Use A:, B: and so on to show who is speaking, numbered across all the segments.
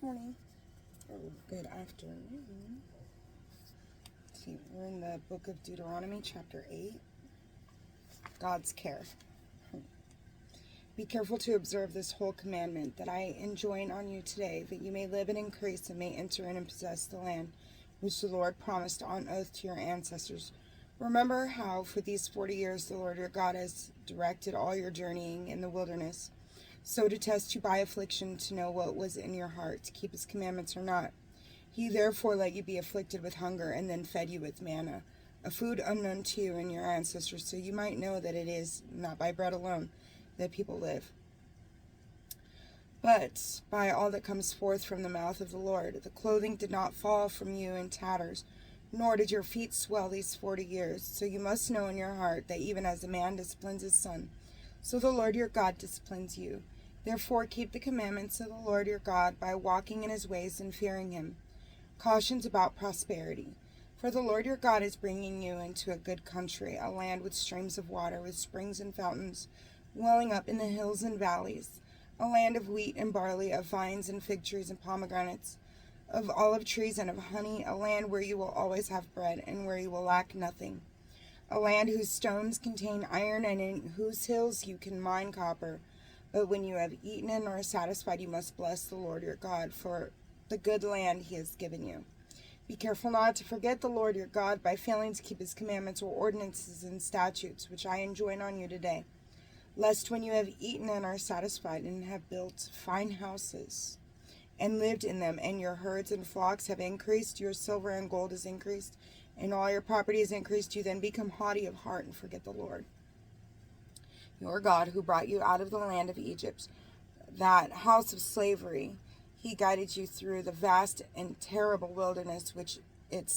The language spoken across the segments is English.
A: morning or good afternoon. Let's see, we're in the book of Deuteronomy, chapter 8. God's care. Be careful to observe this whole commandment that I enjoin on you today, that you may live and increase and may enter in and possess the land which the Lord promised on oath to your ancestors. Remember how for these 40 years the Lord your God has directed all your journeying in the wilderness, so to test you by affliction, to know what was in your heart, to keep his commandments or not. He therefore let you be afflicted with hunger, and then fed you with manna, a food unknown to you and your ancestors, so you might know that it is not by bread alone that people live, but by all that comes forth from the mouth of the Lord. The clothing did not fall from you in tatters, nor did your feet swell these 40 years. So you must know in your heart that even as a man disciplines his son, so the Lord your God disciplines you. Therefore keep the commandments of the Lord your God by walking in his ways and fearing him. Cautions about prosperity. For the Lord your God is bringing you into a good country, a land with streams of water, with springs and fountains, welling up in the hills and valleys, a land of wheat and barley, of vines and fig trees and pomegranates, of olive trees and of honey, a land where you will always have bread and where you will lack nothing, a land whose stones contain iron and in whose hills you can mine copper. But when you have eaten and are satisfied, you must bless the Lord your God for the good land he has given you. Be careful not to forget the Lord your God by failing to keep his commandments or ordinances and statutes, which I enjoin on you today, lest when you have eaten and are satisfied and have built fine houses and lived in them, and your herds and flocks have increased, your silver and gold is increased, and all your property is increased, you then become haughty of heart and forget the Lord your God, who brought you out of the land of Egypt, that house of slavery. He guided you through the vast and terrible wilderness, which its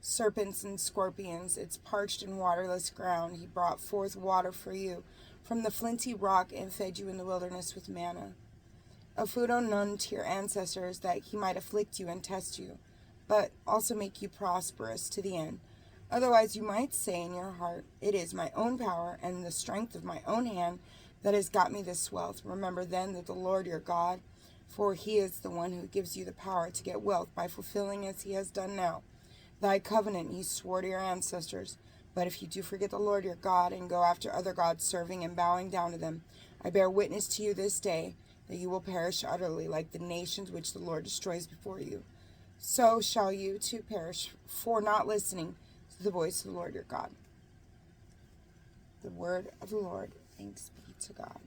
A: serpents and scorpions, its parched and waterless ground. He brought forth water for you from the flinty rock and fed you in the wilderness with manna, a food unknown to your ancestors, that he might afflict you and test you, but also make you prosperous to the end. Otherwise you might say in your heart, it is my own power and the strength of my own hand that has got me this wealth. Remember then that the Lord your God, for he is the one who gives you the power to get wealth by fulfilling, as he has done now, thy covenant he swore to your ancestors. But if you do forget the Lord your God and go after other gods, serving and bowing down to them, I bear witness to you this day that you will perish utterly, like the nations which the Lord destroys before you. So shall you too perish for not listening to the voice of the Lord your God. The word of the Lord. Thanks be to God.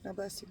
A: God bless you.